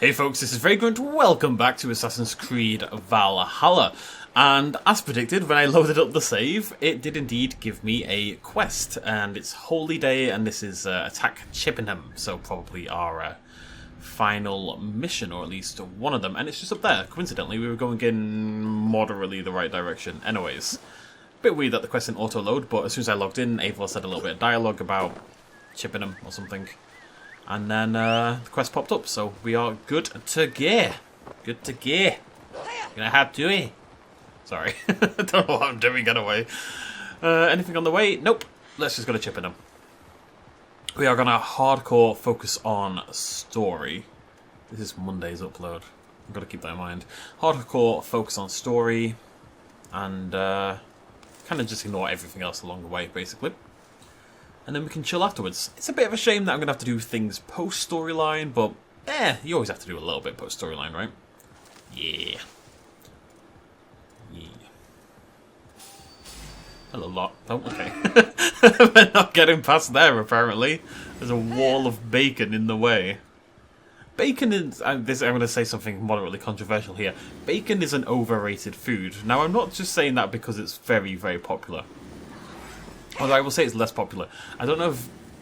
Hey folks, this is Vagrant. Welcome back to Assassin's Creed Valhalla. And as predicted, when I loaded up the save, it did indeed give me a quest. And it's Holy Day, and this is Attack Chippenham. So probably our final mission, or at least one of them. And it's just up there. Coincidentally, we were going in moderately the right direction. Anyways, bit weird that the quest didn't auto-load, but as soon as I logged in, Eivor said a little bit of dialogue about Chippenham or something. And then the quest popped up, so we are good to go. Good to go. Gonna have to it. Sorry, I don't know what I'm doing anyway. Anything on the way? Nope. Let's just go to Chippenham. We are gonna hardcore focus on story. This is Monday's upload. I've got to keep that in mind. Hardcore focus on story, and kind of just ignore everything else along the way, basically. And then we can chill afterwards. It's a bit of a shame that I'm going to have to do things post-storyline, but you always have to do a little bit post-storyline, right? Yeah. Yeah. Hello, lot. Oh, okay. We're not getting past there, apparently. There's a wall of bacon in the way. Bacon is... I'm going to say something moderately controversial here. Bacon is an overrated food. Now, I'm not just saying that because it's very, very popular. Although I will say it's less popular. I don't know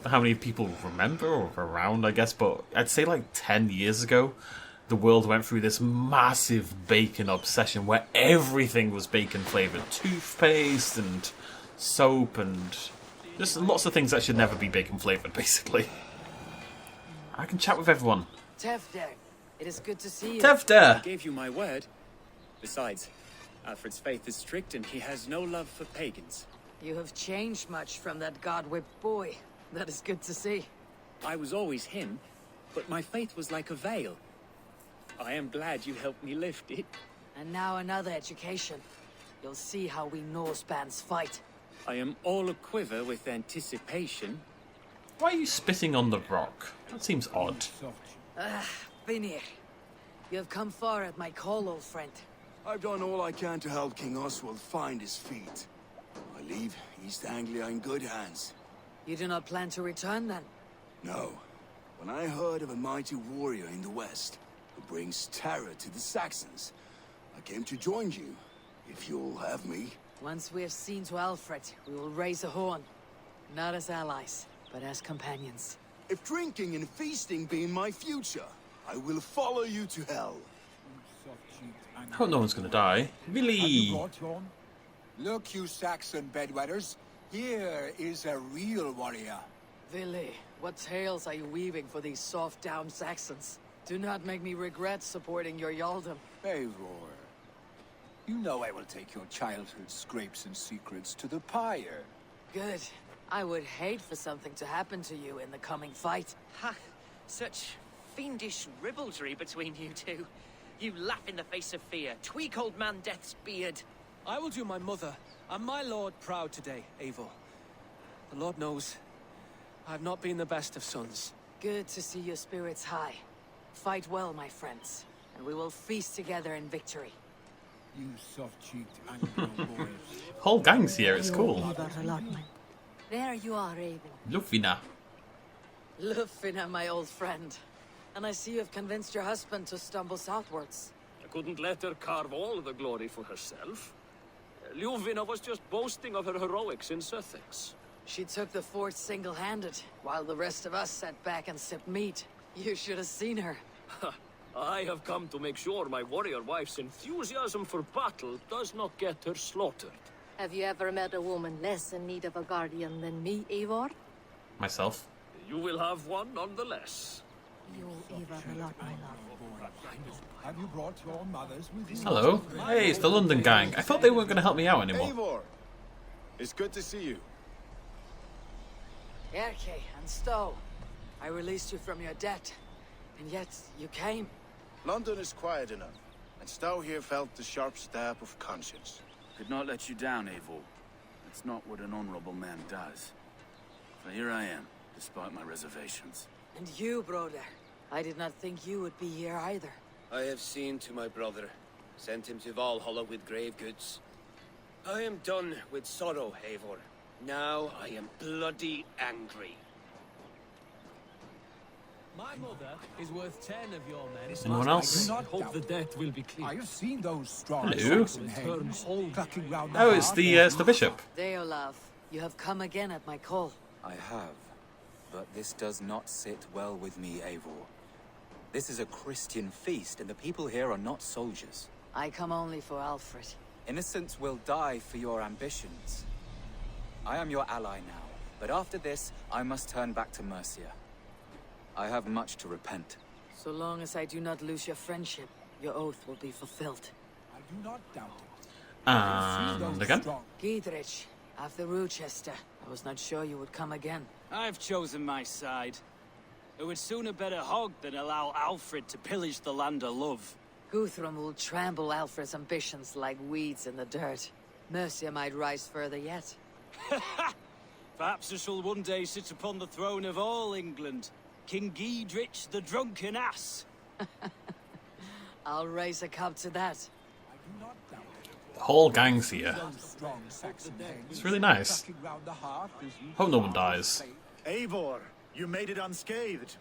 how many people remember or around, I guess, but I'd say like 10 years ago, the world went through this massive bacon obsession where everything was bacon flavoured. Toothpaste and soap and just lots of things that should never be bacon flavoured, basically. I can chat with everyone. Tevder, it is good to see you. Tevder! I gave you my word. Besides, Alfred's faith is strict and he has no love for pagans. You have changed much from that god-whipped boy. That is good to see. I was always him, but my faith was like a veil. I am glad you helped me lift it. And now another education. You'll see how we Norsebans fight. I am all aquiver with anticipation. Why are you spitting on the rock? That seems odd. Vinir. You have come far at my call, old friend. I've done all I can to help King Oswald find his feet. I leave East Anglia in good hands. You do not plan to return, then? No. When I heard of a mighty warrior in the west who brings terror to the Saxons, I came to join you, if you'll have me. Once we have seen to Alfred, we will raise a horn. Not as allies, but as companions. If drinking and feasting be in my future, I will follow you to hell. I hope no one's going to die. Really? Look, you Saxon bedwetters. Here is a real warrior. Vili, what tales are you weaving for these soft-down Saxons? Do not make me regret supporting your Yaldum. Eivor, you know I will take your childhood scrapes and secrets to the pyre. Good. I would hate for something to happen to you in the coming fight. Ha! Such fiendish ribaldry between you two. You laugh in the face of fear, tweak old man Death's beard. I will do my mother and my lord proud today, Eivor. The Lord knows I have not been the best of sons. Good to see your spirits high. Fight well, my friends, and we will feast together in victory. You soft-cheeked Anglo boys. Whole gang's here, it's cool. There you are, Raven. Lufina. Lufina, my old friend. And I see you have convinced your husband to stumble southwards. I couldn't let her carve all the glory for herself. Ljuvina was just boasting of her heroics in Sussex. She took the fort single-handed, while the rest of us sat back and sipped meat. You should have seen her. I have come to make sure my warrior wife's enthusiasm for battle does not get her slaughtered. Have you ever met a woman less in need of a guardian than me, Eivor? Myself. You will have one nonetheless. You owe Eivor a lot, my love. Have you brought your mothers with you? Hello. Hey, it's the London gang. I thought they weren't going to help me out anymore. Eivor! It's good to see you. Erke and Stowe. I released you from your debt, and yet you came. London is quiet enough, and Stowe here felt the sharp stab of conscience. Could not let you down, Eivor. That's not what an honorable man does. So here I am, despite my reservations. And you, brother. I did not think you would be here either. I have seen to my brother, sent him to Valhalla with grave goods. I am done with sorrow, Eivor. Now I am bloody angry. My mother is worth 10 of your men. Anyone else? I do not Hope doubt the it. debt will be clear. I have seen those strong Hello. Saxon hands clucking round the Oh, it's hearth the bishop. Deolaf, you have come again at my call. I have, but this does not sit well with me, Eivor. This is a Christian feast, and the people here are not soldiers. I come only for Alfred. Innocents will die for your ambitions. I am your ally now, but after this, I must turn back to Mercia. I have much to repent. So long as I do not lose your friendship, your oath will be fulfilled. I do not doubt it. I have seen And those again. strong- Giedrich, after Rochester, I was not sure you would come again. I've chosen my side. It would sooner bet a hog than allow Alfred to pillage the land of love. Guthrum will trample Alfred's ambitions like weeds in the dirt. Mercia might rise further yet. Perhaps I shall one day sit upon the throne of all England. King Giedrich the drunken ass. I'll raise a cup to that. I do not doubt it. The whole gang's here. Those strong Saxon hands It's really nice. clucking round the hearth as you Hope no one dies. Eivor, you made it unscathed.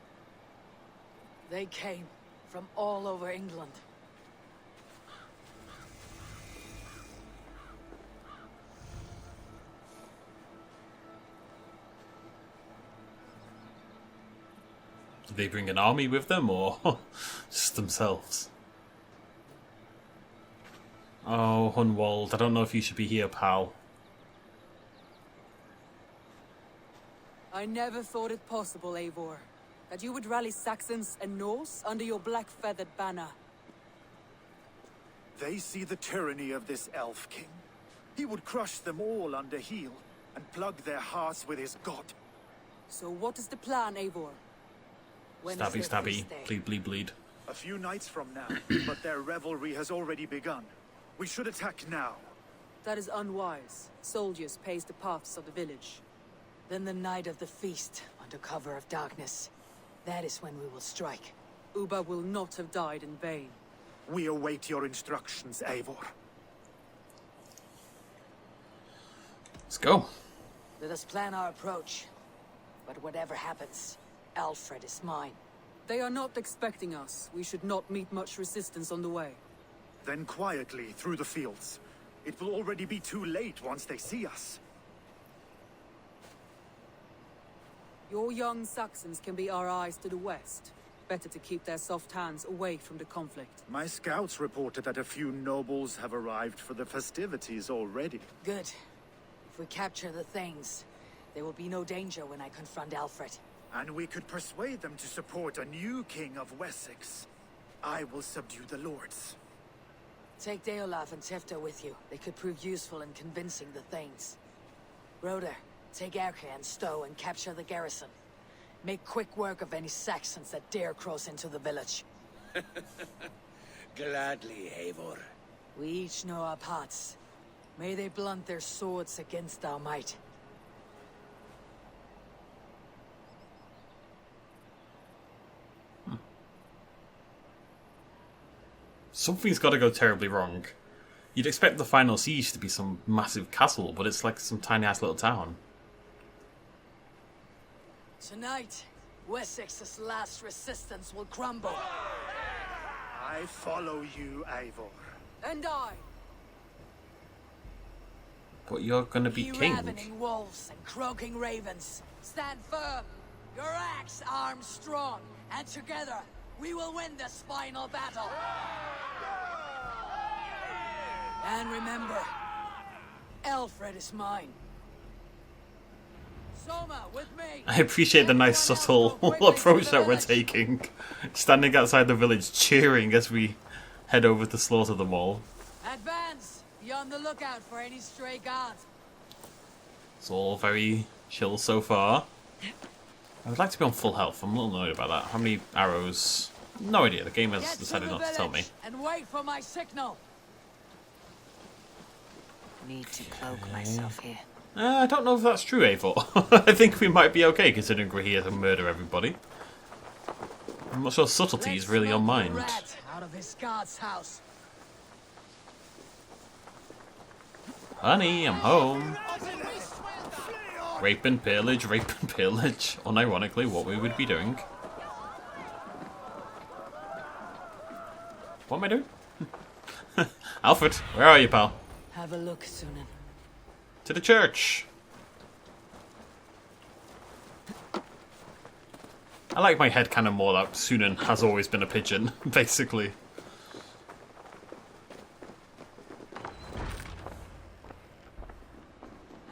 They came from all over England. Did they bring an army with them, or just themselves? Oh, Hunwald, I don't know if you should be here, pal. I never thought it possible, Eivor, that you would rally Saxons and Norse under your black-feathered banner. They see the tyranny of this elf king. He would crush them all under heel and plug their hearts with his god. So what is the plan, Eivor? Stabby, stabby, bleed, bleed, bleed. A few nights from now, but their revelry has already begun. We should attack now. That is unwise. Soldiers pace the paths of the village. Then the night of the feast, under cover of darkness. That is when we will strike. Uba will not have died in vain. We await your instructions, Eivor. Let's go. Let us plan our approach. But whatever happens, Alfred is mine. They are not expecting us. We should not meet much resistance on the way. Then quietly through the fields. It will already be too late once they see us. Your young Saxons can be our eyes to the west. Better to keep their soft hands away from the conflict. My scouts reported that a few nobles have arrived for the festivities already. Good. If we capture the things, there will be no danger when I confront Alfred. And we could persuade them to support a new king of Wessex. I will subdue the lords. Take Deolaf and Tifta with you. They could prove useful in convincing the Thanes. Roder, take Erke and Stowe and capture the garrison. Make quick work of any Saxons that dare cross into the village. Gladly, Eivor. We each know our parts. May they blunt their swords against our might. Something's got to go terribly wrong. You'd expect the final siege to be some massive castle, but it's like some tiny-ass little town. Tonight, Wessex's last resistance will crumble. I follow you, Eivor. And I. But you're gonna be Ye king. ravening wolves and croaking ravens, stand firm. Your axe arms strong, and together we will win this final battle. And remember, Alfred is mine. Soma, with me. I appreciate the nice subtle approach that we're taking. Standing outside the village cheering as we head over to slaughter them all. Advance! Be on the lookout for any stray guards. It's all very chill so far. I would like to be on full health. I'm a little annoyed about that. How many arrows? No idea. The game has Get decided to the not to tell me. village and wait for my signal. Need to cloak myself here. I don't know if that's true, Eivor. I think we might be okay considering we're here to murder everybody. I'm not sure subtlety is really on mind. Rat out of his guard's house. Honey, I'm home. Rape and pillage, unironically what we would be doing. What am I doing? Alfred, where are you, pal? Have a look, Sunan. To the church. I like my headcanon more that Sunan has always been a pigeon, basically.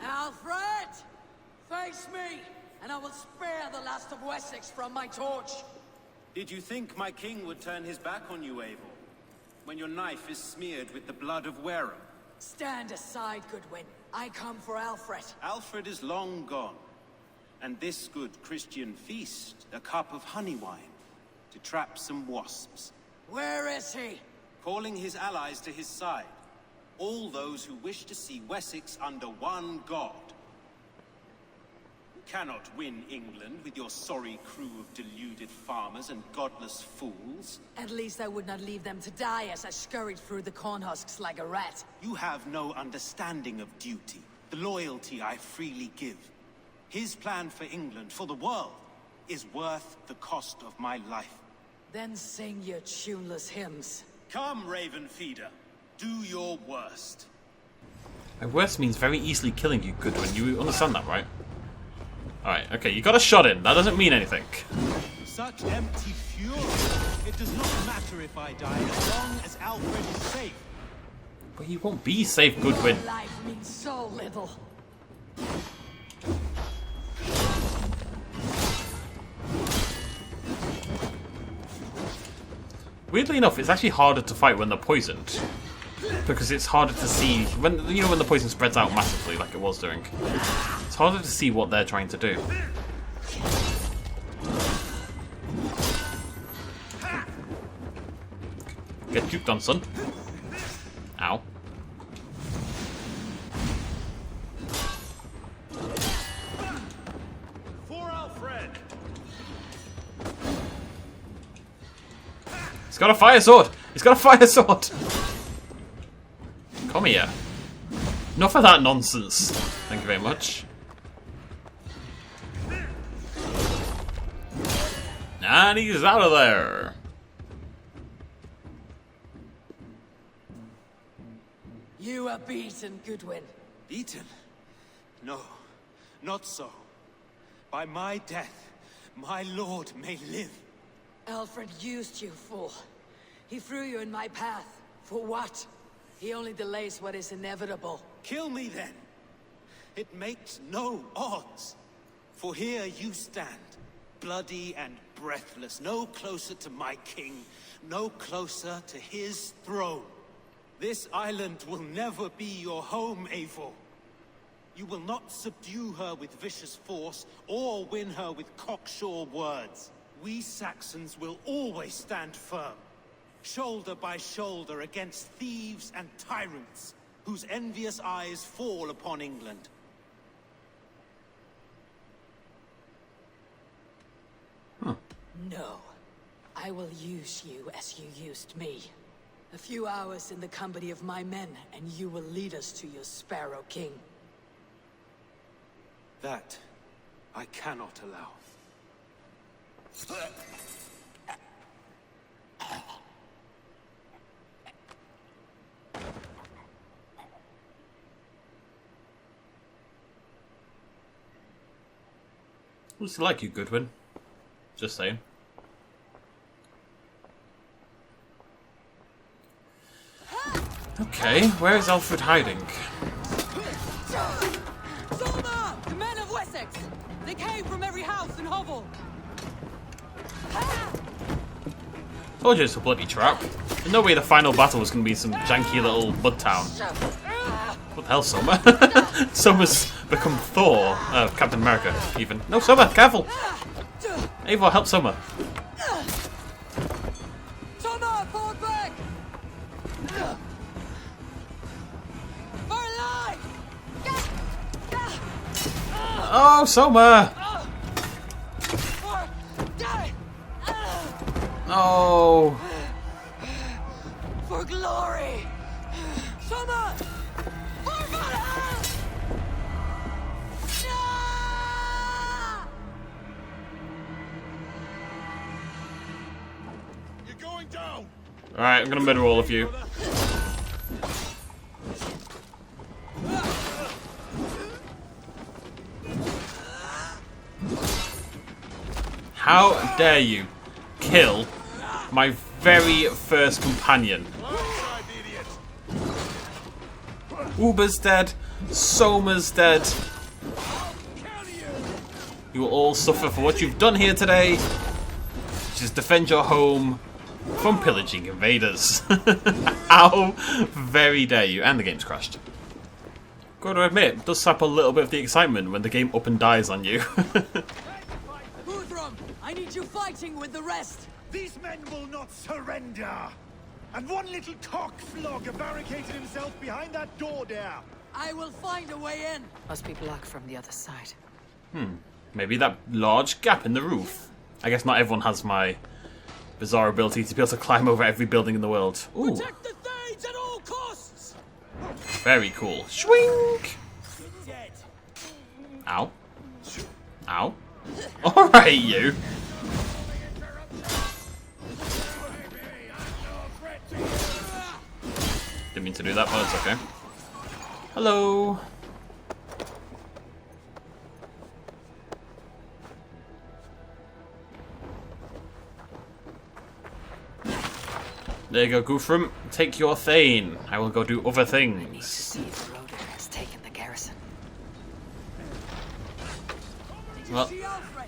Alfred! Face me, and I will spare the last of Wessex from my torch. Did you think my king would turn his back on you, Eivor? When your knife is smeared with the blood of Wareham? Stand aside, Goodwin. I come for Alfred. Alfred is long gone. And this good Christian feast, a cup of honey wine, to trap some wasps. Where is he? Calling his allies to his side. All those who wish to see Wessex under one god. You cannot win England with your sorry crew of deluded farmers and godless fools. At least I would not leave them to die as I scurried through the corn husks like a rat. You have no understanding of duty, the loyalty I freely give. His plan for England, for the world, is worth the cost of my life. Then sing your tuneless hymns. Come, Raven Feeder. Do your worst. My worst means very easily killing you, Goodwin. You understand that, right? Alright, okay, you got a shot in. That doesn't mean anything. Such empty fury. It does not matter if I die as long as Alfred is safe. But you won't be safe, Goodwin. Your life means so little. Weirdly enough, it's actually harder to fight when they're poisoned. Because it's harder to see, when when the poison spreads out massively, like it was doing. It's harder to see what they're trying to do. Get juked on, son. Ow. For Alfred! He's got a fire sword! He's got a fire sword! Come here. Enough of that nonsense. Thank you very much. And he's out of there. You are beaten, Goodwin. Beaten? No, not so. By my death, my lord may live. Alfred used you, fool. He threw you in my path. For what? He only delays what is inevitable. Kill me then. It makes no odds. For here you stand, bloody and breathless, no closer to my king, no closer to his throne. This island will never be your home, Eivor. You will not subdue her with vicious force, or win her with cocksure words. We Saxons will always stand firm, shoulder by shoulder against thieves and tyrants, whose envious eyes fall upon England. No. I will use you as you used me. A few hours in the company of my men, and you will lead us to your Sparrow King. That I cannot allow. What's it like, you Goodwin? Just saying. Okay, where is Alfred hiding? Soldier! The men of Wessex! They came from every house and hovel! Told you it's a bloody trap. There's no way the final battle was going to be some janky little mud town. What the hell, Summer? Summer's become Thor. Captain America, even. No, Summer, careful! Eivor, help Summer. Summer, forward back! For life! Oh, Summer! No! For glory! Summer! For Valhalla! You're going down! Alright, I'm gonna murder all of you. How dare you kill my very first companion? Uber's dead. Soma's dead. You will all suffer for what you've done here today, which is defend your home from pillaging invaders. How very dare you. And the game's crashed. Gotta admit, it does sap a little bit of the excitement when the game up and dies on you. I need you fighting with the rest! These men will not surrender! And one little cockflogger barricaded himself behind that door there! I will find a way in! Must be blocked from the other side. Maybe that large gap in the roof. I guess not everyone has my bizarre ability to be able to climb over every building in the world. Ooh. Protect the Thanes at all costs! Very cool. Swing! Ow. Ow. Alright, you. Didn't mean to do that, but it's okay. Hello. There you go, Guthrum. Take your Thane. I will go do other things. I need to see if Roder has taken the garrison. Well,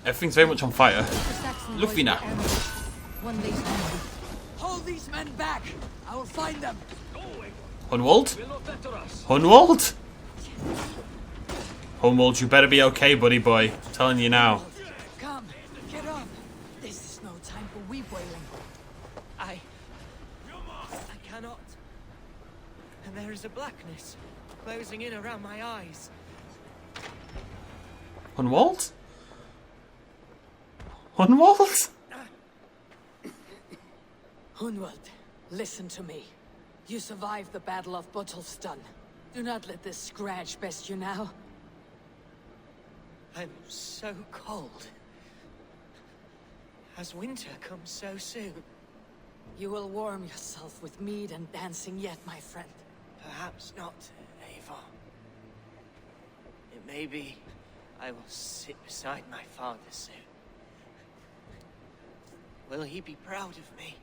everything's very much on fire. Lufina. Hold these men back! I will find them! Hunwald? Hunwald? Hunwald, you better be okay, buddy boy. I'm telling you now. Come, get up! This is no time for weep wailing. I cannot. And there is a blackness closing in around my eyes. Hunwald? Hunwald? Hunwald, listen to me. You survived the Battle of Bottleston. Do not let this scratch best you now. I'm so cold. Has winter come so soon? You will warm yourself with mead and dancing yet, my friend. Perhaps not, Eivor. It may be I will sit beside my father soon. Will he be proud of me?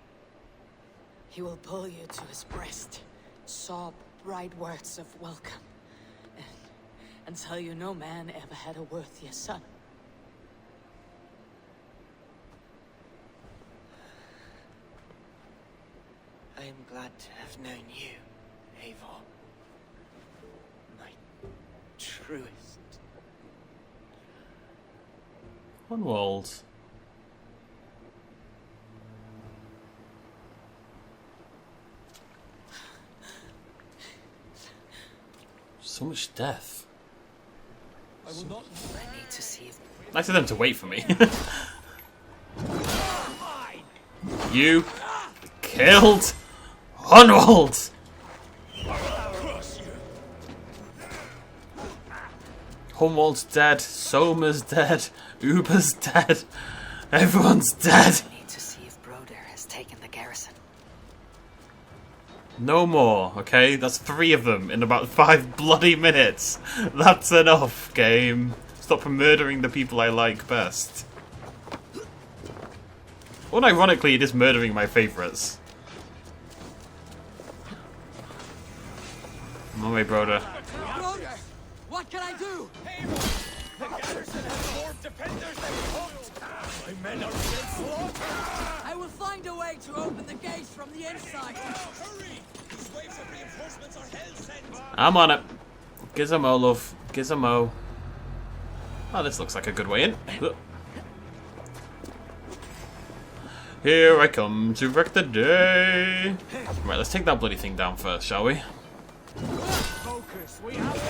He will pull you to his breast, sob bright words of welcome, and tell you no man ever had a worthier son. I am glad to have known you, Eivor. My truest. Hunwald. So much death. I will not. I need to see if... Nice of them to wait for me. You killed Hunwald! Hunwald's dead, Soma's dead, Uber's dead, everyone's dead. I need to see if Broder has taken the garrison. No more, okay? That's 3 of them in about 5 bloody minutes. That's enough, game. Stop murdering the people I like best. Unironically, it is murdering my favourites. I'm on my way, Broder. Broder, what can I do? The garrison has more defenders than hoped! My men are being slaughtered! I will find a way to open the gates from the inside. Hurry! These waves of reinforcements are hell sent! I'm on it. Gizmo, love. Gizmo. Oh, this looks like a good way in. Here I come to wreck the day. Right, let's take that bloody thing down first, shall we? Focus, we have it!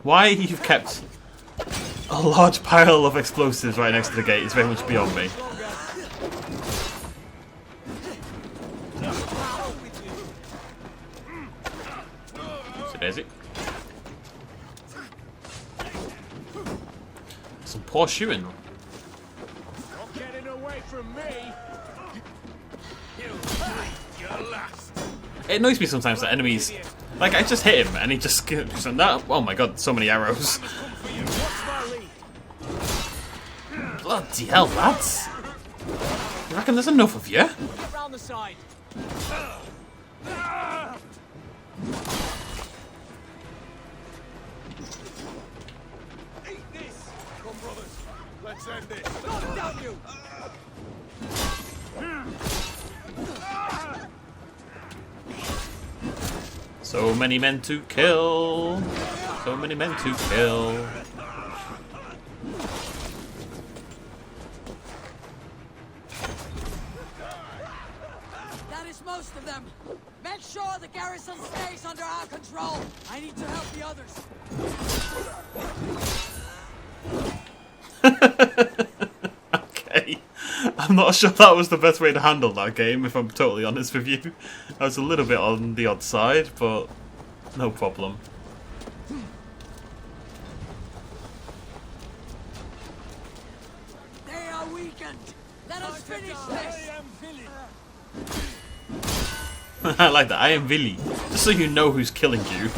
Why you've kept a large pile of explosives right next to the gate is very much beyond me. So there's it. Some poor shooting. Not getting away from me. You're last. It annoys me sometimes that enemies, like, I just hit him and he just no, oh my god, so many arrows. Bloody hell, lads! You reckon there's enough of you? Get round the side. Eat this. Come, brothers. Let's end this. God damn you! So many men to kill. So many men to kill. That is most of them. Make sure the garrison stays under our control. I need to help the others. Okay. I'm not sure that was the best way to handle that game, if I'm totally honest with you. I was a little bit on the odd side, but no problem. They are weakened. Let us finish this. I like that. I am Willy. Just so you know who's killing you.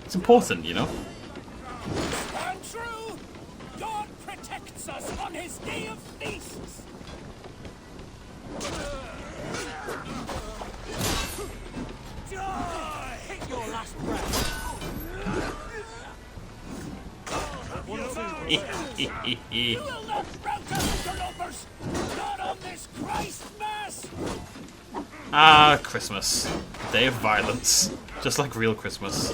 It's important, you know? And true. God protects us on his day of feasts. Hit your last breath. You will not rout us, interlopers. Not on this Christ Mass. Ah, Christmas. Day of violence. Just like real Christmas.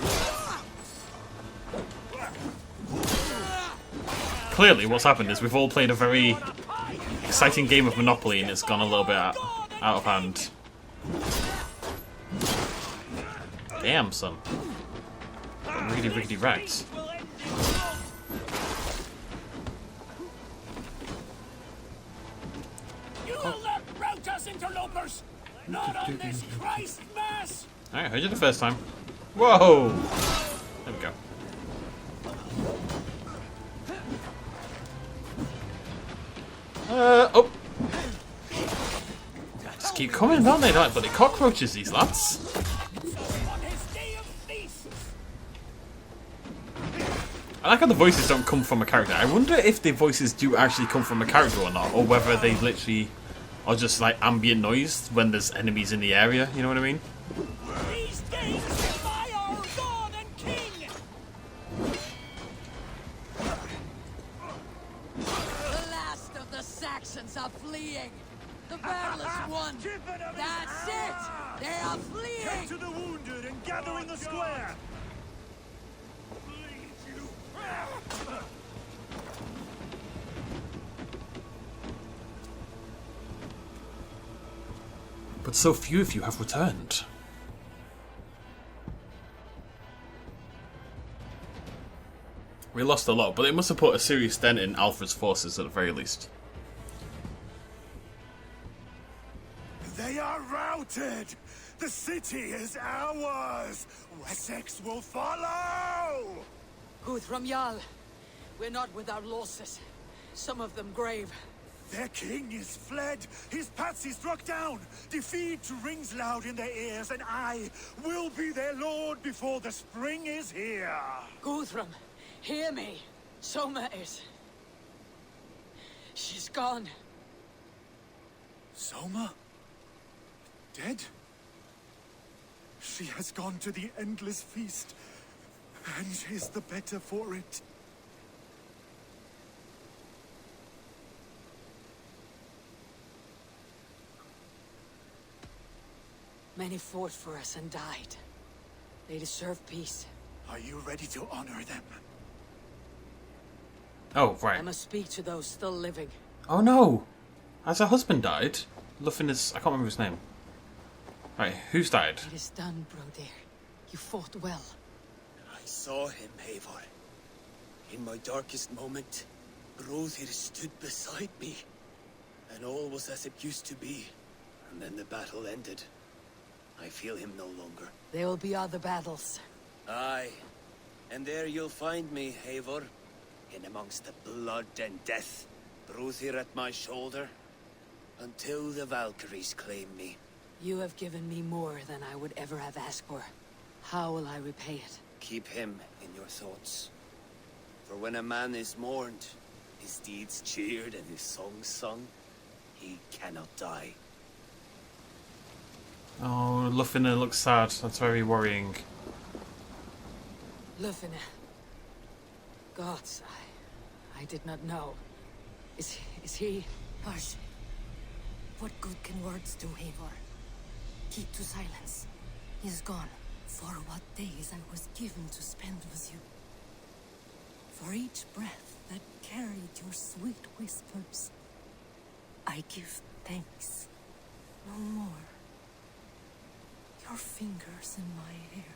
Clearly, what's happened is we've all played a very exciting game of Monopoly and it's gone a little bit out of hand. Damn, son. Really, really wrecked. You will not rout us, interlopers. Not on this Christ Mass. Alright, heard you the first time. Whoa! There we go. Oh! Just keep coming, don't they? They're like bloody cockroaches, these lads. I like how the voices don't come from a character. I wonder if the voices do actually come from a character or not, or whether they literally are just like ambient noise when there's enemies in the area, you know what I mean? These things defy our God and King. The last of the Saxons are fleeing. The battle is won. That's it. They are fleeing. Get to the wounded and gather in the square. But so few of you have returned. We lost a lot, but it must have put a serious dent in Alfred's forces at the very least. They are routed. The city is ours. Wessex will follow. Guthrum Jarl, we're not without losses. Some of them grave. Their king is fled, his patsy struck down. Defeat rings loud in their ears, and I will be their lord before the spring is here. Guthrum, hear me. Soma is... she's gone. Soma? Dead? She has gone to the endless feast, and is the better for it. Many fought for us and died. They deserve peace. Are you ready to honor them? Oh, right. I must speak to those still living. Oh no! Has her husband died? Luffin is... I can't remember his name. Right, who's died? It is done, Broder. You fought well. I saw him, Eivor. In my darkest moment, Broder stood beside me. And all was as it used to be. And then the battle ended. I feel him no longer. There will be other battles. Aye. And there you'll find me, Eivor. in amongst the blood and death, Brother at my shoulder, until the Valkyries claim me. You have given me more than I would ever have asked for. How will I repay it? Keep him in your thoughts. For when a man is mourned, his deeds cheered and his songs sung, he cannot die. Oh, Lufina looks sad. That's very worrying. Lufina. Gods, I did not know. Is he... Hush. What good can words do, Eivor? Keep to silence. He is gone. For what days I was given to spend with you. For each breath that carried your sweet whispers, I give thanks. No more. Your fingers in my hair.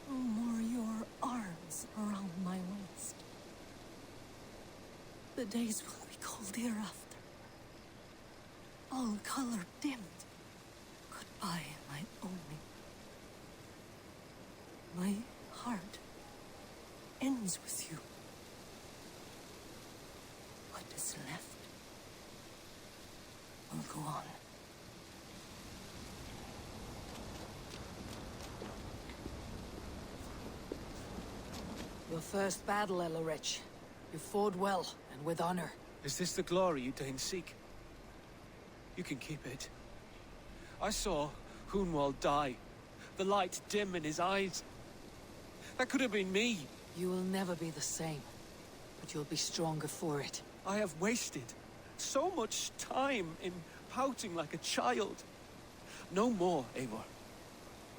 No more your arms around my waist. The days will be cold hereafter. All color dimmed. Goodbye, my only. My heart ends with you. What is left will go on. Your first battle, Elorich. You fought well, and with honor. Is this the glory you deign seek? You can keep it. I saw Hunwald die. The light dim in his eyes. That could have been me. You will never be the same. But you'll be stronger for it. I have wasted so much time in pouting like a child. No more, Eivor.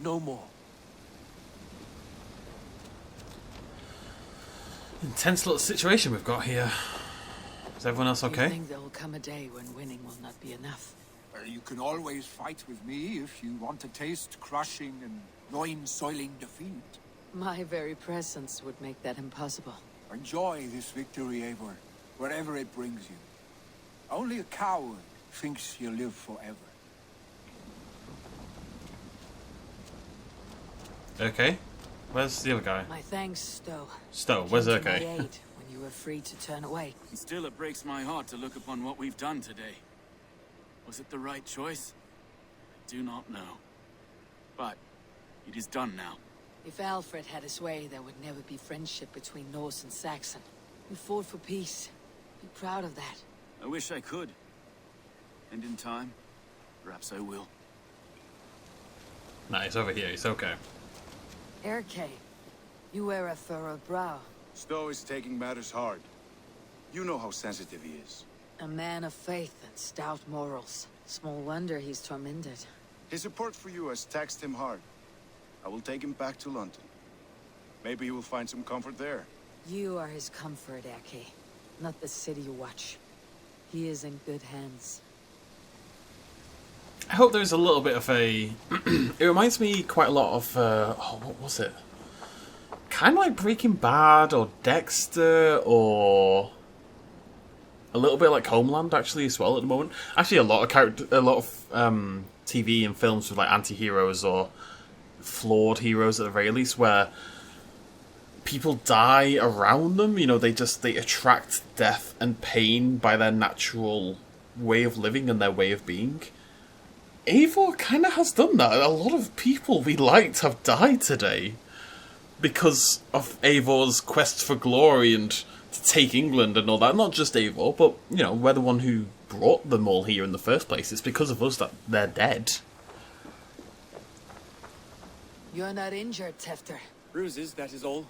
No more. Intense little situation we've got here. Is everyone else okay? I think there will come a day when winning will not be enough. You can always fight with me if you want to taste crushing and loin-soiling defeat. My very presence would make that impossible. Enjoy this victory, Eivor, wherever it brings you. Only a coward thinks you'll live forever. Okay. Where's the other guy? My thanks, Stowe. Stowe, where's the Came to okay? my aid when you were free to turn away. Still, it breaks my heart to look upon what we've done today. Was it the right choice? I do not know. But it is done now. If Alfred had his way, there would never be friendship between Norse and Saxon. We fought for peace. Be proud of that. I wish I could. And in time, perhaps I will. Nah, he's over here. He's okay. Erke, you wear a furrowed brow. Stowe is taking matters hard. You know how sensitive he is. A man of faith and stout morals. Small wonder he's tormented. His support for you has taxed him hard. I will take him back to London. Maybe he will find some comfort there. You are his comfort, Erke. Not the city you watch. He is in good hands. I hope there's a little bit of a... It reminds me quite a lot of... what was it? Kind of like Breaking Bad or Dexter or... A little bit like Homeland, actually, as well, at the moment. Actually, a lot of TV and films with like anti-heroes or flawed heroes at the very least, where people die around them. You know, they attract death and pain by their natural way of living and their way of being. Eivor kind of has done that. A lot of people we liked have died today because of Eivor's quest for glory and to take England and all that. Not just Eivor, but, you know, we're the one who brought them all here in the first place. It's because of us that they're dead. You're not injured, Tefter. Bruises, that is all.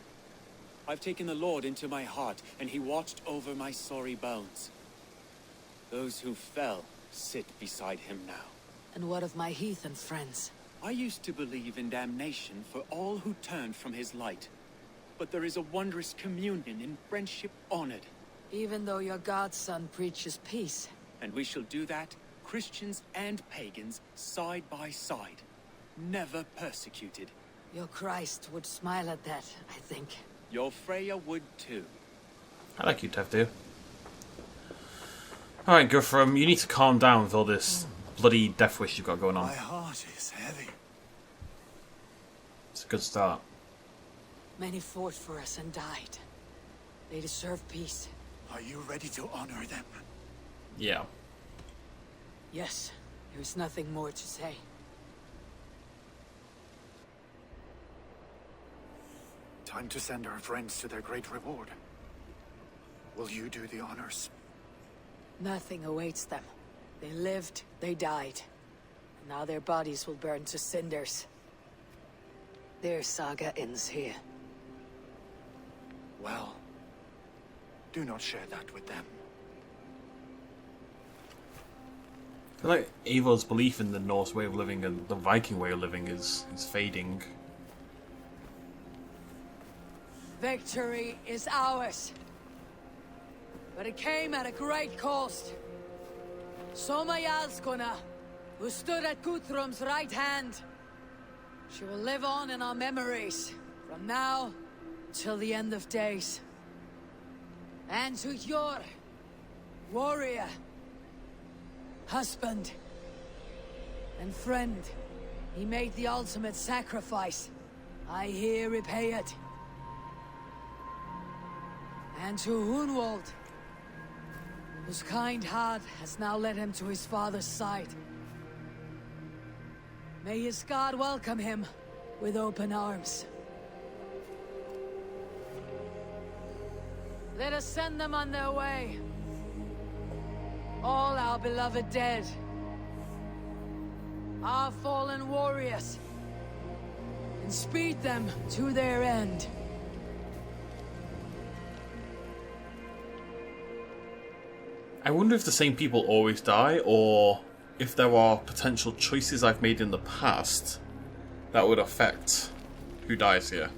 I've taken the Lord into my heart, and he watched over my sorry bones. Those who fell sit beside him now. And what of my heathen friends? I used to believe in damnation for all who turned from his light. But there is a wondrous communion in friendship honored. Even though your godson preaches peace. And we shall do that, Christians and pagans, side by side. Never persecuted. Your Christ would smile at that, I think. Your Freya would too. I like you, Teftu. Alright, Guthrum, you need to calm down with all this bloody death wish you've got going on. My heart is heavy. It's a good start. Many fought for us and died. They deserve peace. Are you ready to honor them? Yeah. Yes, there's nothing more to say. Time to send our friends to their great reward. Will you do the honors? Nothing awaits them. They lived, they died. And now their bodies will burn to cinders. Their saga ends here. Well, do not share that with them. I feel like Eivor's belief in the Norse way of living and the Viking way of living is fading. Victory is ours. But it came at a great cost. Soma Jarlskona, who stood at Guthrum's right hand. She will live on in our memories, from now till the end of days. And to your warrior, husband, and friend, he made the ultimate sacrifice. I here repay it. And to Hunwald, whose kind heart has now led him to his father's side. May his God welcome him with open arms. Let us send them on their way. All our beloved dead. Our fallen warriors. And speed them to their end. I wonder if the same people always die, or if there are potential choices I've made in the past that would affect who dies here.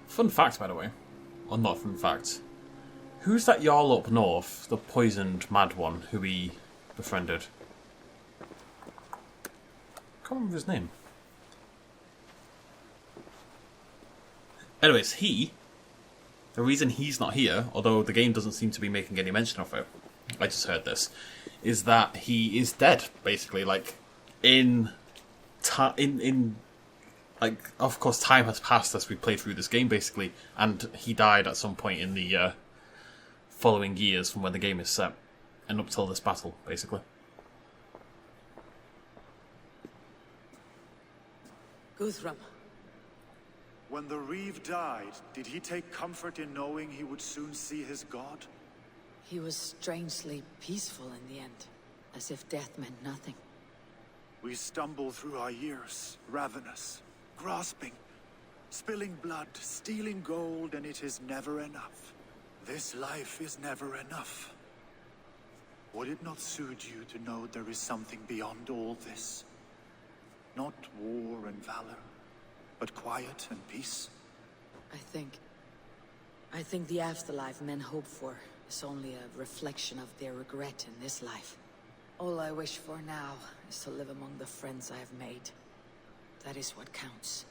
Fun fact, by the way. Or not fun fact. Who's that Jarl up north, the poisoned mad one who we befriended? I can't remember his name. Anyways, the reason he's not here, although the game doesn't seem to be making any mention of it, I just heard this, is that he is dead, basically. Like, like, of course, time has passed as we play through this game, basically, and he died at some point in the following years from when the game is set, and up till this battle, basically. Guthrum. When the Reeve died, did he take comfort in knowing he would soon see his god? He was strangely peaceful in the end, as if death meant nothing. We stumble through our years, ravenous, grasping, spilling blood, stealing gold, and it is never enough. This life is never enough. Would it not suit you to know there is something beyond all this? Not war and valor, but quiet and peace? I think the afterlife men hope for is only a reflection of their regret in this life. All I wish for now is to live among the friends I have made. That is what counts.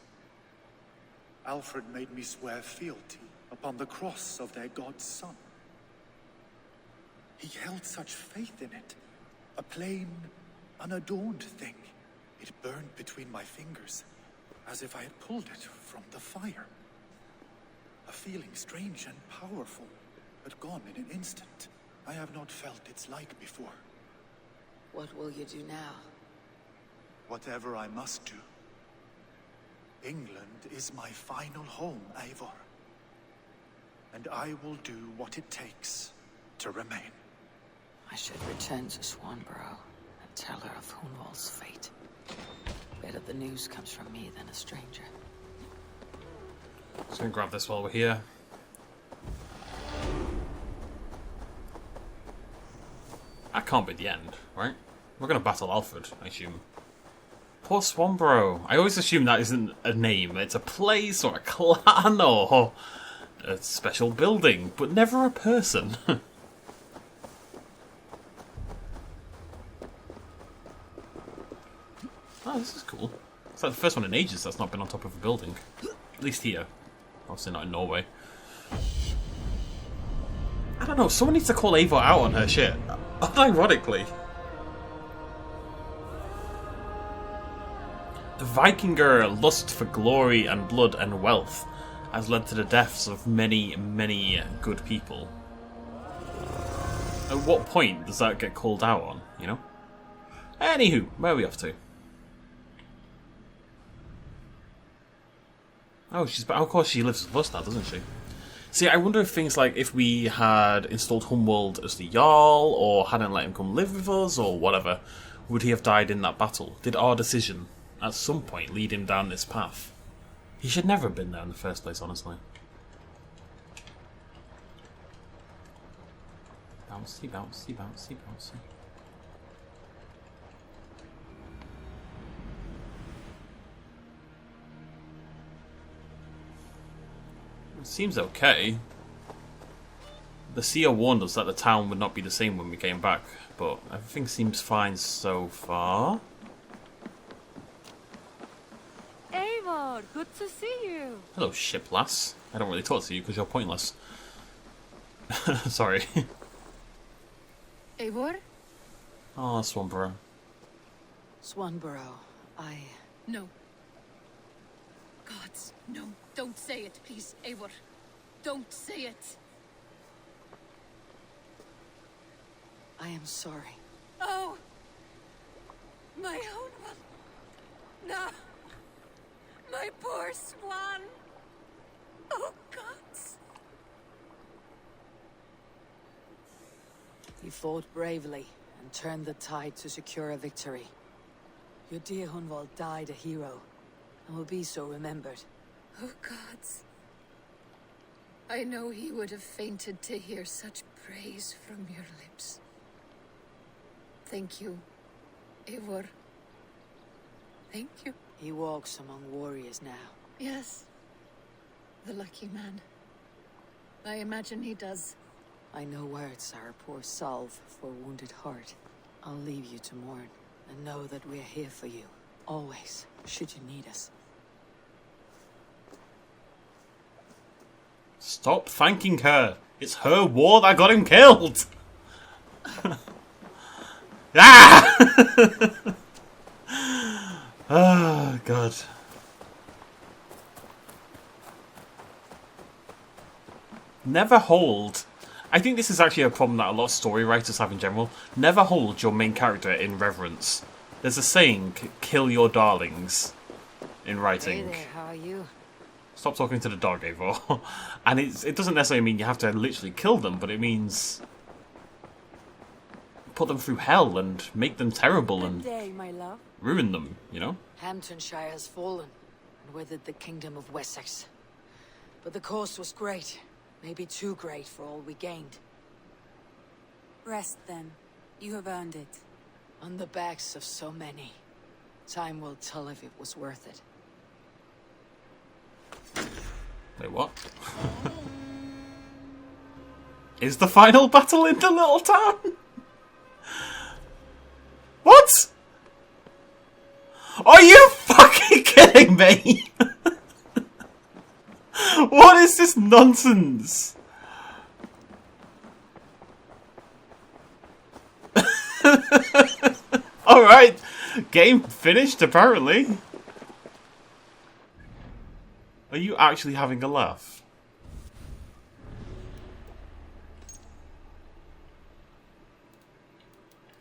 Alfred made me swear fealty upon the cross of their god's son. He held such faith in it, a plain, unadorned thing. It burned between my fingers, as if I had pulled it from the fire. A feeling strange and powerful, but gone in an instant. I have not felt its like before. What will you do now? Whatever I must do. England is my final home, Eivor. And I will do what it takes to remain. I should return to Swanborough and tell her of Hunwald's fate. Better the news comes from me than a stranger. Just gonna grab this while we're here. That can't be the end, right? We're gonna battle Alfred, I assume. Poor Swanborough. I always assume that isn't a name. It's a place or a clan or a special building, but never a person. Oh, this is cool. It's like the first one in ages that's not been on top of a building. At least here. Obviously not in Norway. I don't know, someone needs to call Eivor out on her shit. Unironically. The Vikinger lust for glory and blood and wealth has led to the deaths of many, many good people. At what point does that get called out on, you know? Anywho, where are we off to? Oh, of course she lives with us now, doesn't she? See, I wonder if things like if we had installed Homeworld as the Jarl, or hadn't let him come live with us, or whatever, would he have died in that battle? Did our decision, at some point, lead him down this path? He should never have been there in the first place, honestly. Bouncy, bouncy, bouncy, bouncy. It seems okay. The seer warned us that the town would not be the same when we came back, but everything seems fine so far. Eivor, good to see you. Hello, ship lass. I don't really talk to you because you're pointless. Sorry. Eivor? Oh, Swanborough. Swanborough, No. Gods, no. Don't say it, please, Eivor. Don't say it. I am sorry. Oh! My own one. No! My poor swan! Oh, gods! You fought bravely and turned the tide to secure a victory. Your dear Hunwald died a hero and will be so remembered. Oh, gods. I know he would have fainted to hear such praise from your lips. Thank you, Eivor. Thank you. He walks among warriors now. Yes. The lucky man. I imagine he does. I know words are a poor salve for a wounded heart. I'll leave you to mourn, and know that we're here for you, always, should you need us. Stop thanking her. It's her war that got him killed. Ah! Oh, God. Never hold. I think this is actually a problem that a lot of story writers have in general. Never hold your main character in reverence. There's a saying, kill your darlings, in writing. Hey there, how are you? Stop talking to the dog, Eivor. And it doesn't necessarily mean you have to literally kill them, but it means put them through hell and make them terrible and Day, my love. ruin them, you know? Hamptonshire has fallen, and with it the kingdom of Wessex. But the cost was great. Maybe too great for all we gained. Rest then. You have earned it. On the backs of so many. Time will tell if it was worth it. Wait, what? Is the final battle in the little town? What? Are you fucking kidding me? What is this nonsense? Alright, game finished apparently. Are you actually having a laugh?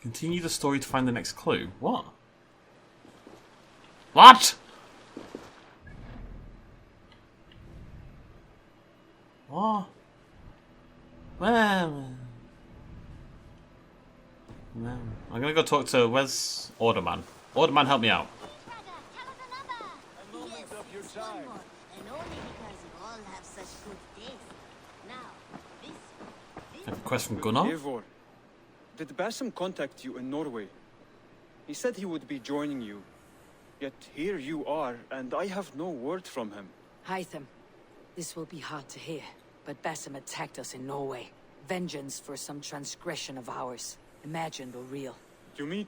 Continue the story to find the next clue. What? What? What? Well, I'm gonna go talk to where's Orderman. Orderman, help me out. I have a quest from Gunnar. Eivor, did Basim contact you in Norway? He said he would be joining you. Yet here you are, and I have no word from him. Hytham, this will be hard to hear, but Basim attacked us in Norway. Vengeance for some transgression of ours, imagined or real. You mean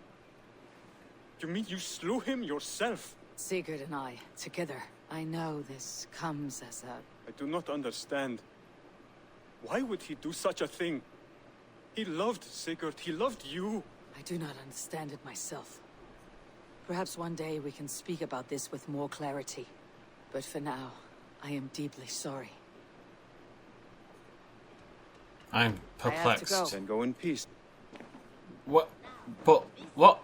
you slew him yourself? Sigurd and I, together. I know this comes as a... I do not understand. Why would he do such a thing? He loved Sigurd. He loved you. I do not understand it myself. Perhaps one day we can speak about this with more clarity. But for now, I am deeply sorry. I'm perplexed. Then go in peace. What? But what?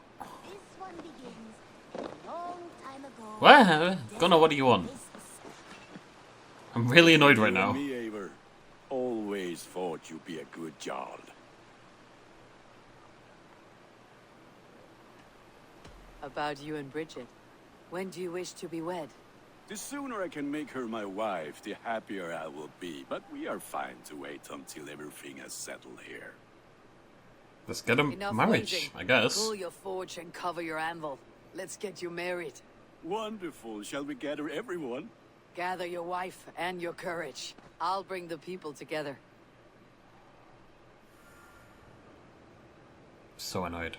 Well, Gunnar, what do you want? I'm really annoyed right now. Me, Eivor, always thought you'd be a good Jarl. About you and Bridget. When do you wish to be wed? The sooner I can make her my wife, the happier I will be. But we are fine to wait until everything has settled here. Let's get a marriage, waiting. I guess. Pull your forge and cover your anvil. Let's get you married. Wonderful. Shall we gather everyone? Gather your wife and your courage. I'll bring the people together. So annoyed.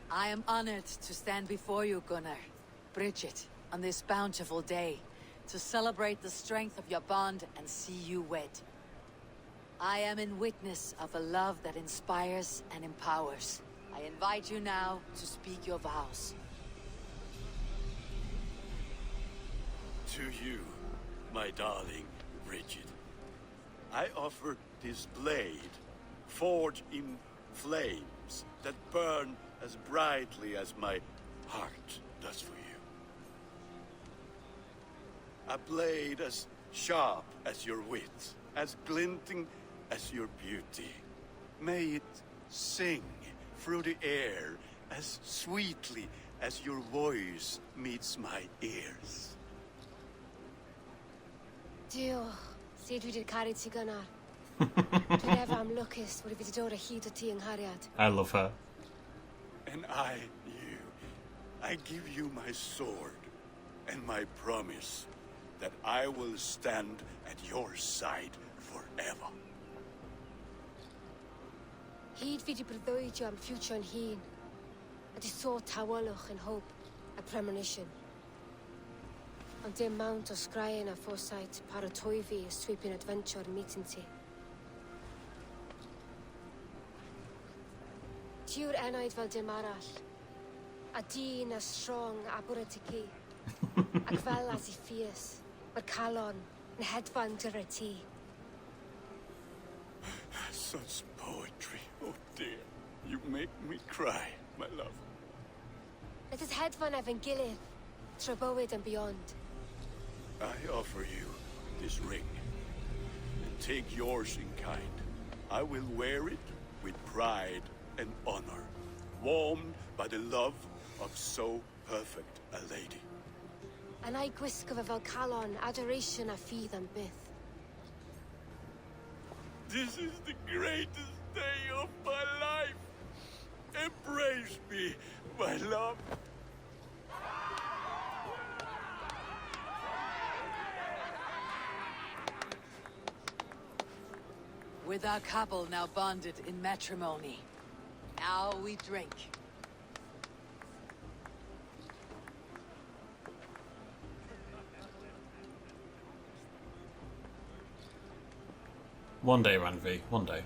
I am honored to stand before you, Gunnar, Bridget, on this bountiful day, to celebrate the strength of your bond and see you wed. I am in witness of a love that inspires and empowers. I invite you now to speak your vows. To you, my darling Bridget, I offer this blade, forged in flames that burn as brightly as my heart does for you. A blade as sharp as your wit, as glinting as your beauty. May it sing through the air as sweetly as your voice meets my ears. Dio, see we did carry to Gunnar. Whenever I'm luckiest, would it be the door of heat to tea and Harriet? I love her. And I give you my sword and my promise that I will stand at your side forever. He'd be the brotherhood am future and heen. It is so tawalach and hope, a premonition. On the mount of scrying a foresight, paratoivi, a sweeping adventure meeting tea. Tiwr enaid fel dim arall. A dyn as strong a bwrdd Ac fel as I fierce, mae'r calon yn hedfan dyr y tŷ. Such poetry, oh dear. You make me cry, my love. Let us hedfan efo'n gilydd, tra bywyd and beyond. I offer you this ring, and take yours in kind. I will wear it with pride and honor, warmed by the love of so perfect a lady. And I gwisgo fe fel calon, adoration a ffydd am byth. This is the greatest day of my life. Embrace me, my love. With our couple now bonded in matrimony, now we drink. One day, Ranvi, one day.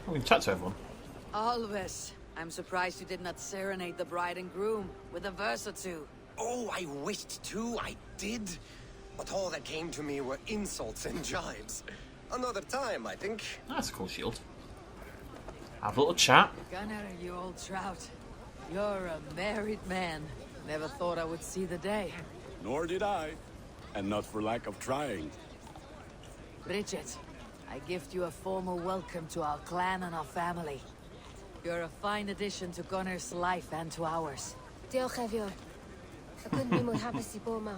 We can chat to everyone. Always. I'm surprised you did not serenade the bride and groom with a verse or two. Oh, I wished to, I did. But all that came to me were insults and jibes. Another time, I think. That's a cool shield. Have a little chat. Gunnar, you old trout. You're a married man. Never thought I would see the day. Nor did I. And not for lack of trying. Bridget, I gift you a formal welcome to our clan and our family. You're a fine addition to Gunnar's life and to ours. Diolch Eivor. I couldn't be more happy to bo ma.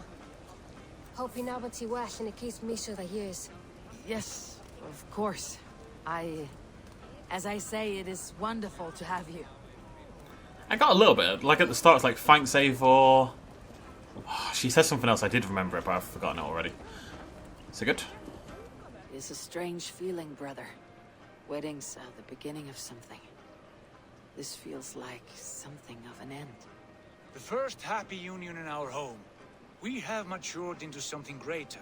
Hope you now ti well in a case misio the years. Yes, of course. As I say, it is wonderful to have you. I got a little bit. Like at the start, it's like, thanks, Eivor. Oh, she says something else. I did remember it, but I've forgotten it already. Is it good? It's a strange feeling, brother. Weddings are the beginning of something. This feels like something of an end. The first happy union in our home. We have matured into something greater.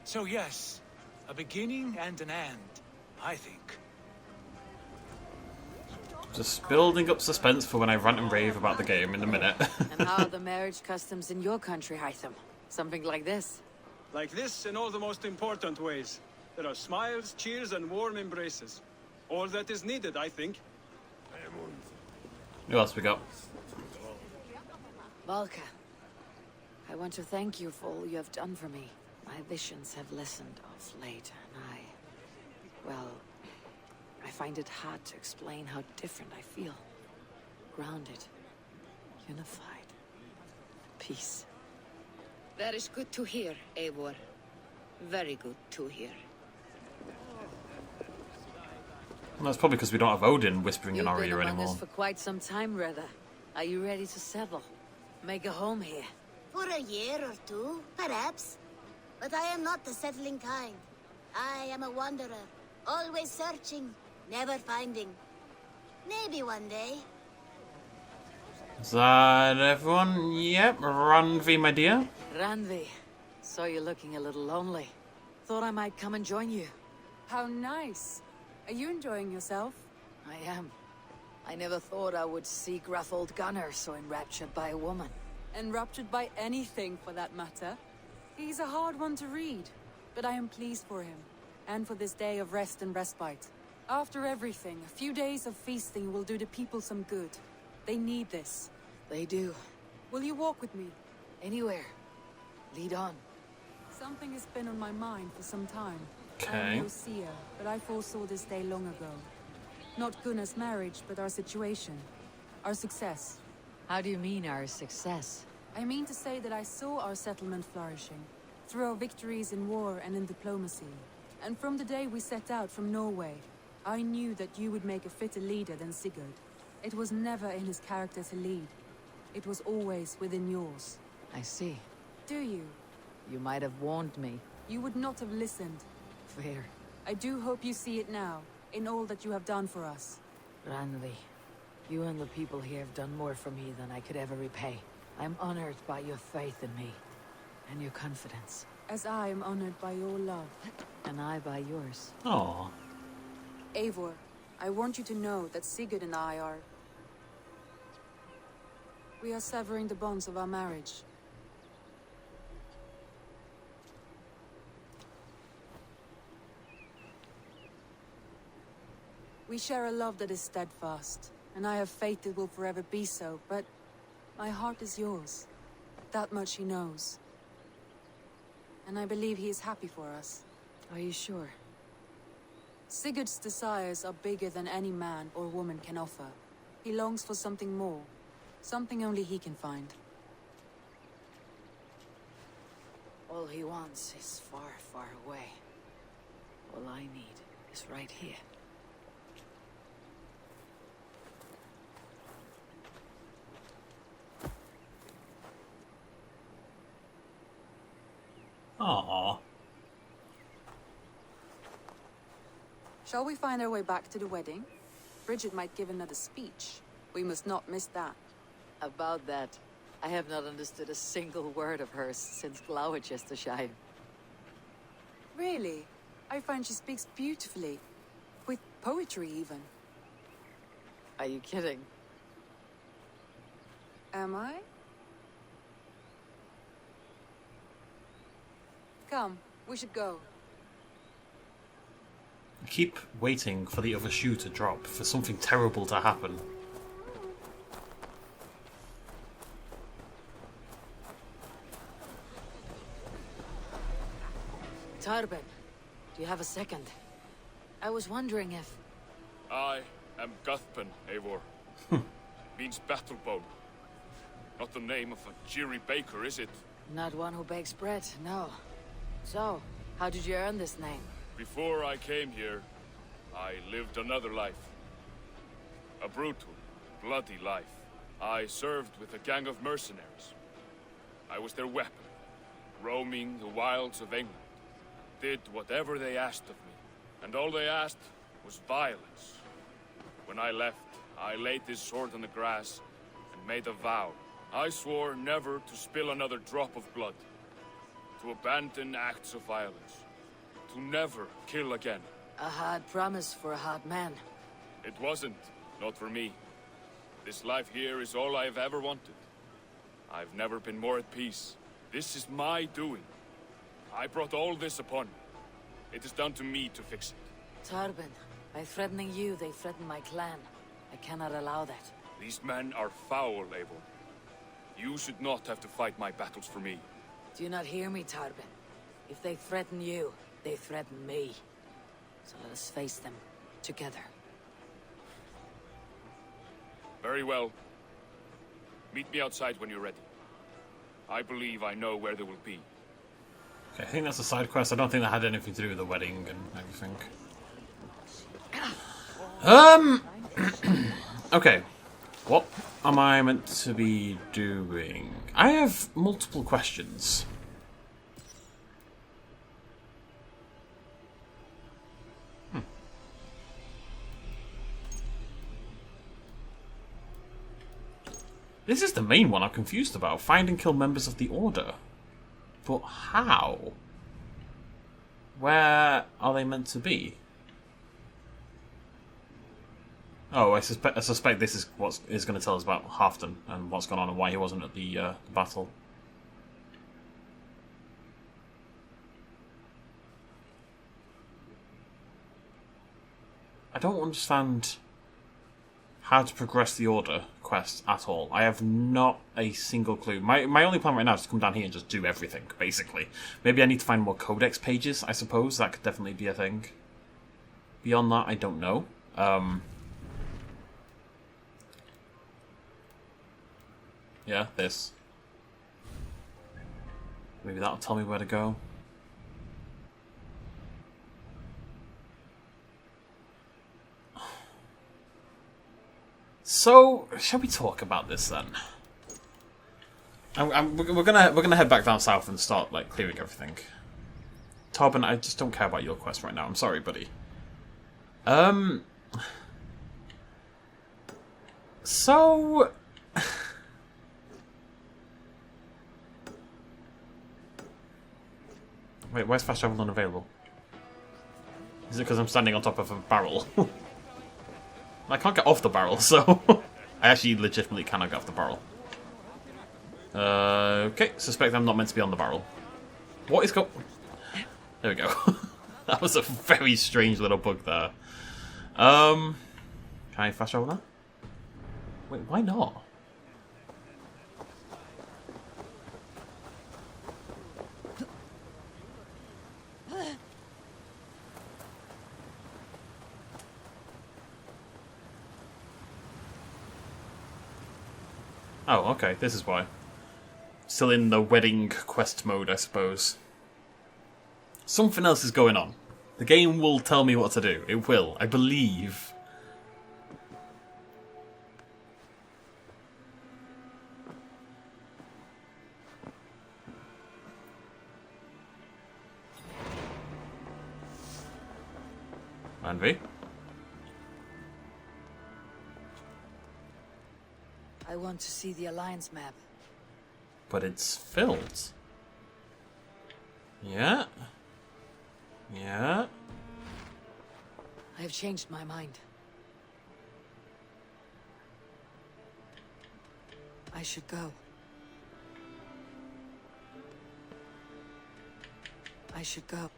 So yes, a beginning and an end, I think. Just building up suspense for when I rant and rave about the game in a minute. And how are the marriage customs in your country, Hytham? Something like this? Like this in all the most important ways. There are smiles, cheers, and warm embraces. All that is needed, I think. Who else we got? Valka, I want to thank you for all you have done for me. My visions have lessened of late, and well, I find it hard to explain how different I feel. Grounded, unified, peace. That is good to hear, Eivor. Very good to hear. Well, that's probably because we don't have Odin whispering in our ear You've been among anymore. us for quite some time, Reda. Are you ready to settle? Make a home here? For a year or two, perhaps. But I am not the settling kind. I am a wanderer, always searching, never finding. Maybe one day. Is that everyone? Yep, Ranvi, my dear. Ranvi, saw you looking a little lonely. Thought I might come and join you. How nice. Are you enjoying yourself? I am. I never thought I would see gruff old Gunnar so enraptured by a woman. Enraptured by anything, for that matter. He's a hard one to read, but I am pleased for him, and for this day of rest and respite. After everything, a few days of feasting will do the people some good. They need this. They do. Will you walk with me? Anywhere. Lead on. Something has been on my mind for some time. Okay. I am no seer, but I foresaw this day long ago. Not Gunnar's marriage, but our situation. Our success. How do you mean our success? I mean to say that I saw our settlement flourishing, through our victories in war and in diplomacy. And from the day we set out from Norway, I knew that you would make a fitter leader than Sigurd. It was never in his character to lead. It was always within yours. I see. Do you? You might have warned me. You would not have listened. Fair. I do hope you see it now, in all that you have done for us. Ranvi, you and the people here have done more for me than I could ever repay. I'm honored by your faith in me, and your confidence. As I am honored by your love. And I by yours. Aww. Eivor, I want you to know that Sigurd and I are... We are severing the bonds of our marriage. We share a love that is steadfast, and I have faith it will forever be so, but my heart is yours. That much he knows. And I believe he is happy for us. Are you sure? Sigurd's desires are bigger than any man or woman can offer. He longs for something more, something only he can find. All he wants is far, far away. All I need is right here. Aww. Shall we find our way back to the wedding? Bridget might give another speech. We must not miss that. About that, I have not understood a single word of hers since Gloucestershire. Really? I find she speaks beautifully. With poetry, even. Are you kidding? Am I? Come, we should go. I keep waiting for the other shoe to drop, for something terrible to happen. Tarben, do you have a second? I was wondering if... I am Guthpen, Eivor. Means battlebone. Not the name of a jeery baker, is it? Not one who bakes bread, no. So, how did you earn this name? Before I came here, I lived another life. A brutal, bloody life. I served with a gang of mercenaries. I was their weapon, roaming the wilds of England. Did whatever they asked of me, and all they asked was violence. When I left, I laid this sword on the grass and made a vow. I swore never to spill another drop of blood, to abandon acts of violence, to never kill again. A hard promise for a hard man. It wasn't, not for me. This life here is all I've ever wanted. I've never been more at peace. This is my doing. I brought all this upon me. It is down to me to fix it. Tarbin, by threatening you, they threaten my clan. I cannot allow that. These men are foul, Eivor. You should not have to fight my battles for me. Do you not hear me, Tarbin? If they threaten you, they threaten me. So let us face them together. Very well. Meet me outside when you're ready. I believe I know where they will be. Okay, I think that's a side quest. I don't think that had anything to do with the wedding and everything. Okay. What am I meant to be doing? I have multiple questions. This is the main one I'm confused about. Find and kill members of the Order. But how? Where are they meant to be? Oh, I suspect this is what is going to tell us about Halfdan and what's gone on and why he wasn't at the battle. I don't understand how to progress the Order quest at all. I have not a single clue. My only plan right now is to come down here and just do everything, basically. Maybe I need to find more codex pages, I suppose. That could definitely be a thing. Beyond that, I don't know. Yeah, this. Maybe that'll tell me where to go. So, shall we talk about this then? We're gonna head back down south and start like clearing everything. Torben, I just don't care about your quest right now. I'm sorry, buddy. So. Wait, where's fast travel unavailable? Is it because I'm standing on top of a barrel? I can't get off the barrel, so I actually legitimately cannot get off the barrel. Okay, suspect I'm not meant to be on the barrel. What is There we go. That was a very strange little bug there. Can I fast travel now? Wait, why not? Oh, okay, this is why. Still in the wedding quest mode, I suppose. Something else is going on. The game will tell me what to do. It will, I believe. Manvi? I want to see the Alliance map. But it's filled. Yeah. Yeah. I have changed my mind. I should go. I should go.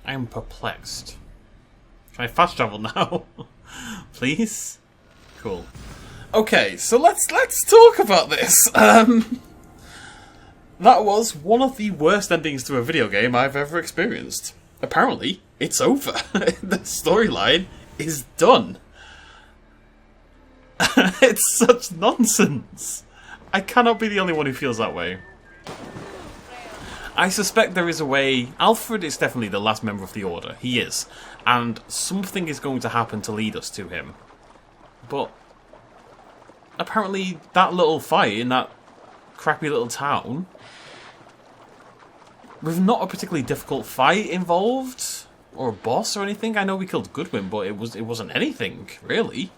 I am perplexed. Can I fast travel now? Please? Cool. Okay, so let's talk about this. That was one of the worst endings to a video game I've ever experienced. Apparently, it's over. The storyline is done. It's such nonsense. I cannot be the only one who feels that way. I suspect there is a way. Alfred is definitely the last member of the Order. He is. And something is going to happen to lead us to him. But apparently that little fight in that crappy little town, with not a particularly difficult fight involved, or a boss or anything. I know we killed Goodwin, but it wasn't anything, really.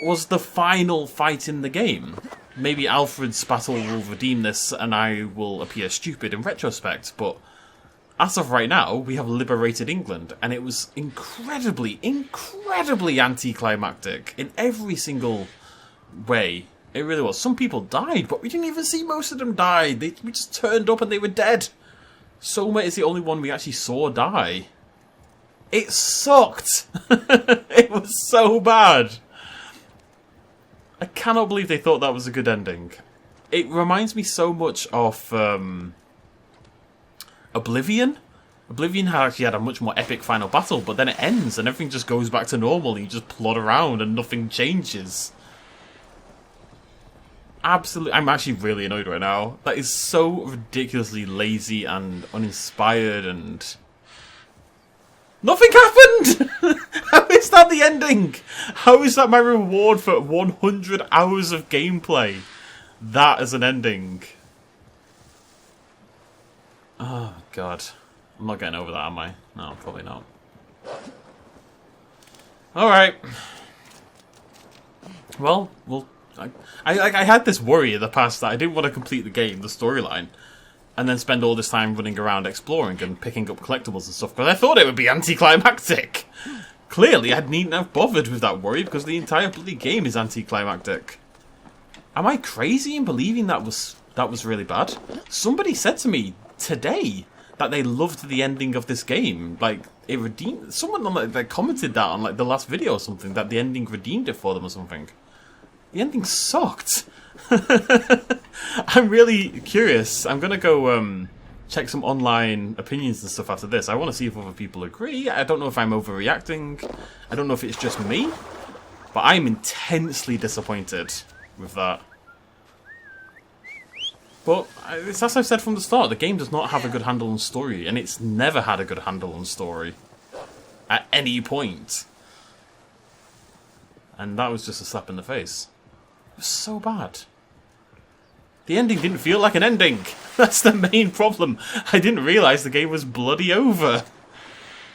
Was the final fight in the game. Maybe Alfred's battle will redeem this and I will appear stupid in retrospect, but as of right now, we have liberated England, and it was incredibly, incredibly anticlimactic in every single way. It really was. Some people died, but we didn't even see most of them die. We just turned up and they were dead. Soma is the only one we actually saw die. It sucked. It was so bad. I cannot believe they thought that was a good ending. It reminds me so much of Oblivion. Oblivion actually had a much more epic final battle, but then it ends and everything just goes back to normal. You just plod around and nothing changes. Absolutely, I'm actually really annoyed right now. That is so ridiculously lazy and uninspired, and nothing happened. How is that the ending? How is that my reward for 100 hours of gameplay? That is an ending. Oh god, I'm not getting over that, am I? No, probably not. All right. Well, I had this worry in the past that I didn't want to complete the game, the storyline, and then spend all this time running around exploring and picking up collectibles and stuff, because I thought it would be anticlimactic. Clearly, I needn't have bothered with that worry, because the entire bloody game is anticlimactic. Am I crazy in believing that was really bad? Somebody said to me today that they loved the ending of this game. Like, it redeemed... Someone on, like, they commented that on like the last video or something, that the ending redeemed it for them or something. The ending sucked. I'm really curious. I'm going to go check some online opinions and stuff after this. I want to see if other people agree. I don't know if I'm overreacting. I don't know if it's just me. But I'm intensely disappointed with that. But it's as I've said from the start, the game does not have a good handle on story. And it's never had a good handle on story. At any point. And that was just a slap in the face. It was so bad. The ending didn't feel like an ending. That's the main problem. I didn't realise the game was bloody over.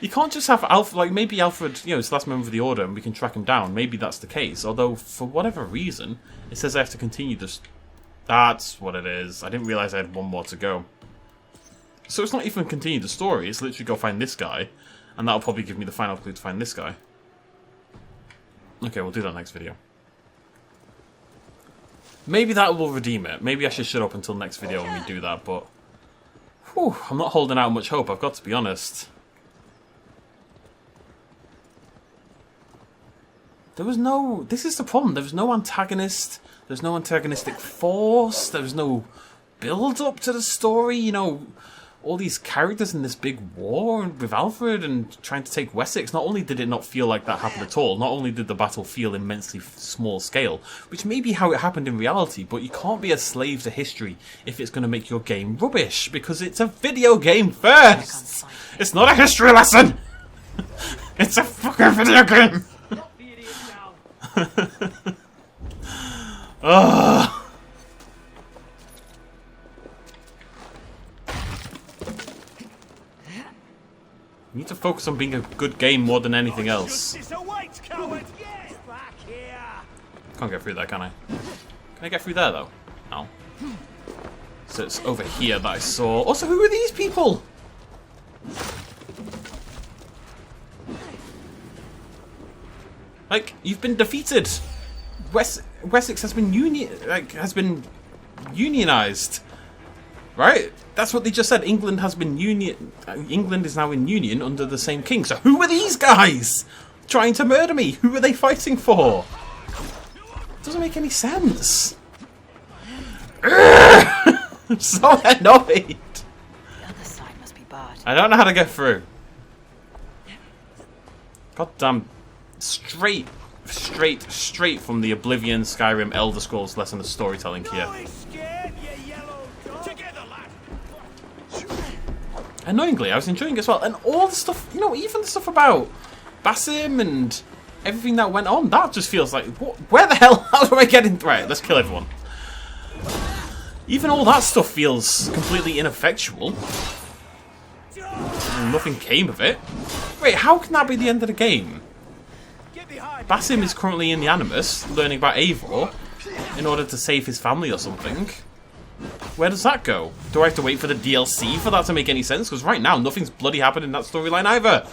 You can't just have Alfred, like maybe Alfred, you know, is the last member of the Order and we can track him down. Maybe that's the case. Although, for whatever reason, it says I have to continue this. That's what it is. I didn't realise I had one more to go. So it's not even continue the story. It's literally go find this guy. And that'll probably give me the final clue to find this guy. Okay, we'll do that next video. Maybe that will redeem it. Maybe I should shut up until next video when we do that, but... Whew, I'm not holding out much hope, I've got to be honest. There was no... This is the problem. There was no antagonist. There's no antagonistic force. There was no build-up to the story. You know, all these characters in this big war with Alfred and trying to take Wessex. Not only did it not feel like that happened at all, not only did the battle feel immensely small scale, which may be how it happened in reality, but you can't be a slave to history if it's going to make your game rubbish, because it's a video game first! It's not a history lesson! It's a fucking video game! Ugh. You need to focus on being a good game more than anything else. Can't get through there, can I? Can I get through there, though? No. So it's over here that I saw... Also, who are these people? Like, you've been defeated. Wessex has been unionized. Right? That's what they just said. England has been England is now in union under the same king. So who are these guys trying to murder me? Who are they fighting for? It doesn't make any sense. I'm so annoyed. The other side must be barred. I don't know how to get through. Goddamn, straight from the Oblivion, Skyrim, Elder Scrolls lesson of storytelling here. Annoyingly, I was enjoying it as well, and all the stuff, you know, even the stuff about Basim and everything that went on. That just feels like, where the hell? How do I get in? Right, let's kill everyone. Even all that stuff feels completely ineffectual. And nothing came of it. Wait, how can that be the end of the game? Basim is currently in the Animus, learning about Eivor, in order to save his family or something. Where does that go? Do I have to wait for the DLC for that to make any sense? Because right now, nothing's bloody happened in that storyline either.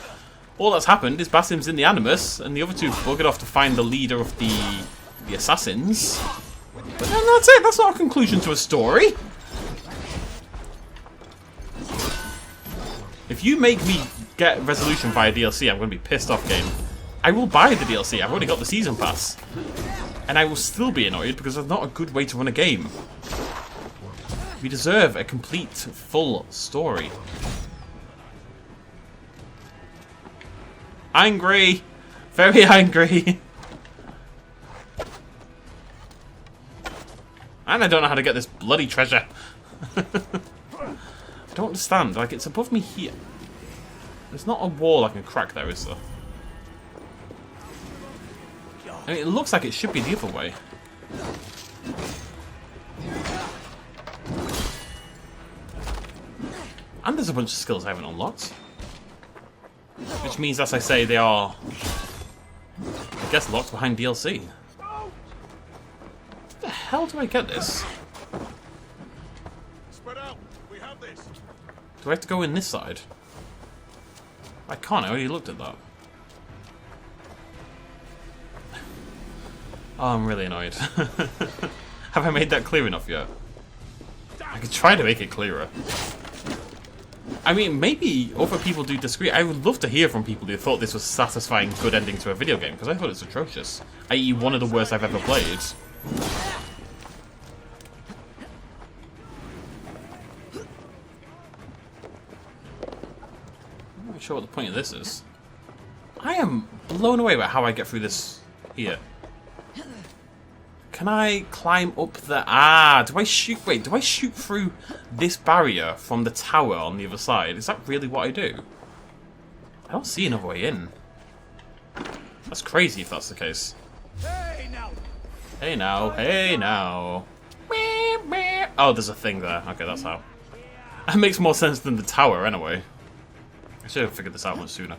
All that's happened is Basim's in the Animus, and the other two buggered off to find the leader of the assassins. But then that's it. That's not a conclusion to a story. If you make me get resolution via DLC, I'm going to be pissed off, game. I will buy the DLC. I've already got the season pass. And I will still be annoyed because there's not a good way to run a game. We deserve a complete, full story. Angry! Very angry! And I don't know how to get this bloody treasure. I don't understand. Like, it's above me here. There's not a wall I can crack there, is there? I mean, it looks like it should be the other way. And there's a bunch of skills I haven't unlocked. Which means, as I say, they are, I guess, locked behind DLC. Where the hell do I get this? Spread out. We have this. Do I have to go in this side? I can't, I already looked at that. Oh, I'm really annoyed. Have I made that clear enough yet? I could try to make it clearer. I mean, maybe other people do disagree. I would love to hear from people who thought this was a satisfying, good ending to a video game, because I thought it's atrocious. I.e. one of the worst I've ever played. I'm not sure what the point of this is. I am blown away by how I get through this here. Can I climb up the... Ah, do I shoot... Wait, do I shoot through this barrier from the tower on the other side? Is that really what I do? I don't see another way in. That's crazy if that's the case. Hey now! Hey now, hey now. Oh, there's a thing there. Okay, that's how. That makes more sense than the tower, anyway. I should have figured this out much sooner.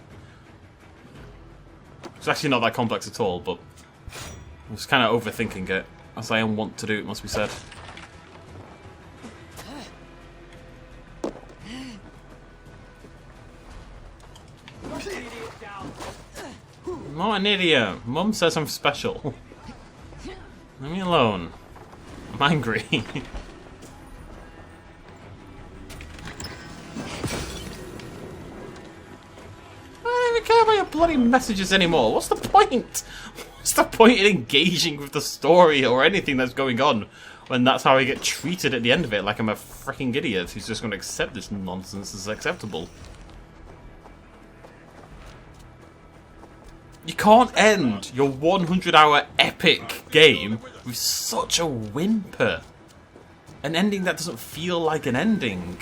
It's actually not that complex at all, but... I was kind of overthinking it, as I am wont to do, it must be said. I'm not an idiot. Mum says I'm special. Leave me alone. I'm angry. I don't even care about your bloody messages anymore. What's the point? What's the point in engaging with the story or anything that's going on when that's how I get treated at the end of it, like I'm a freaking idiot who's just going to accept this nonsense as acceptable? You can't end your 100-hour epic game with such a whimper. An ending that doesn't feel like an ending.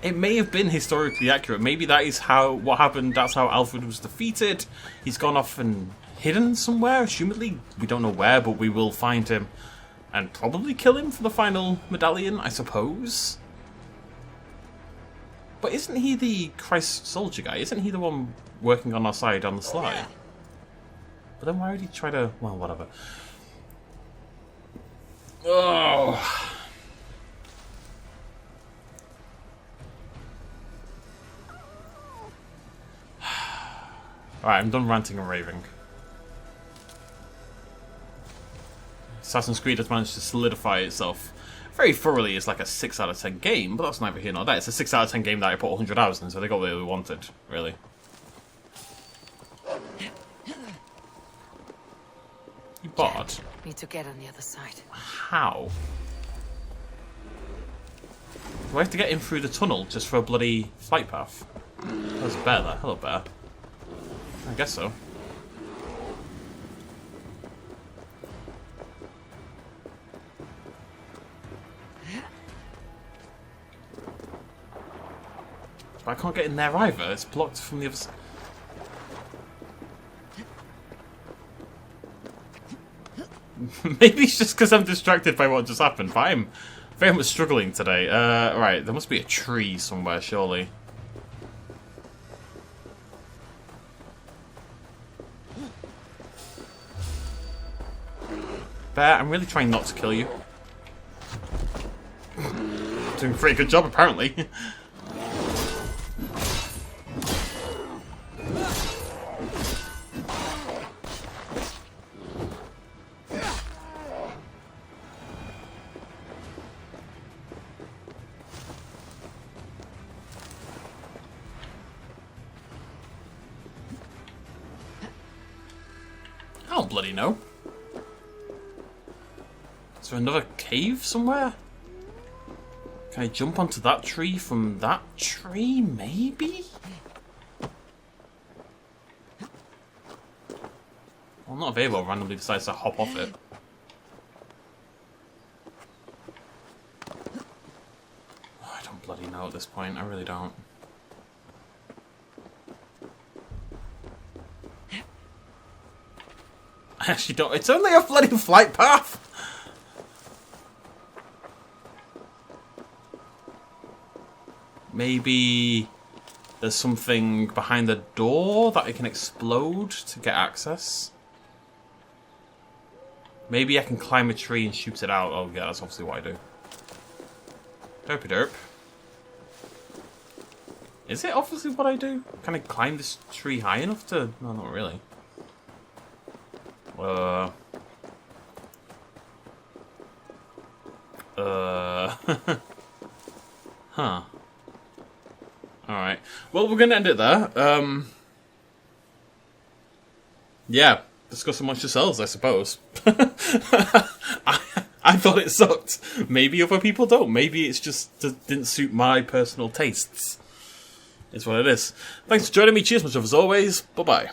It may have been historically accurate. Maybe that is what happened. That's how Alfred was defeated. He's gone off and hidden somewhere, assumedly. We don't know where, but we will find him and probably kill him for the final medallion, I suppose. But isn't he the Christ soldier guy? Isn't he the one working on our side on the sly? But then why would he try to... Well, whatever. Oh... Alright, I'm done ranting and raving. Assassin's Creed has managed to solidify itself very thoroughly as like a 6 out of 10 game, but that's neither here nor there. It's a 6 out of 10 game that I put 100 hours in, so they got what they wanted, really. You bard. Need to get on the other side. How? Do I have to get in through the tunnel just for a bloody flight path? There's a bear there. Hello, bear. I guess so. But I can't get in there either. It's blocked from the other side. Maybe it's just because I'm distracted by what just happened, but I'm very much struggling today. Right, there must be a tree somewhere, surely. Bear, I'm really trying not to kill you. Doing a pretty good job, apparently. I don't bloody know. Is there another cave somewhere? Can I jump onto that tree from that tree, maybe? Well, not if Eivor randomly decides to hop off it. Oh, I don't bloody know at this point, I really don't. I actually don't. It's only a bloody flight path! Maybe there's something behind the door that I can explode to get access. Maybe I can climb a tree and shoot it out. Oh yeah, that's obviously what I do. Derpy derp. Is it obviously what I do? Can I climb this tree high enough to... No, not really. Huh. Alright. Well, we're going to end it there. Yeah. Discuss amongst yourselves, I suppose. I thought it sucked. Maybe other people don't. Maybe it's just didn't suit my personal tastes. It's what it is. Thanks for joining me. Cheers much as always. Bye-bye.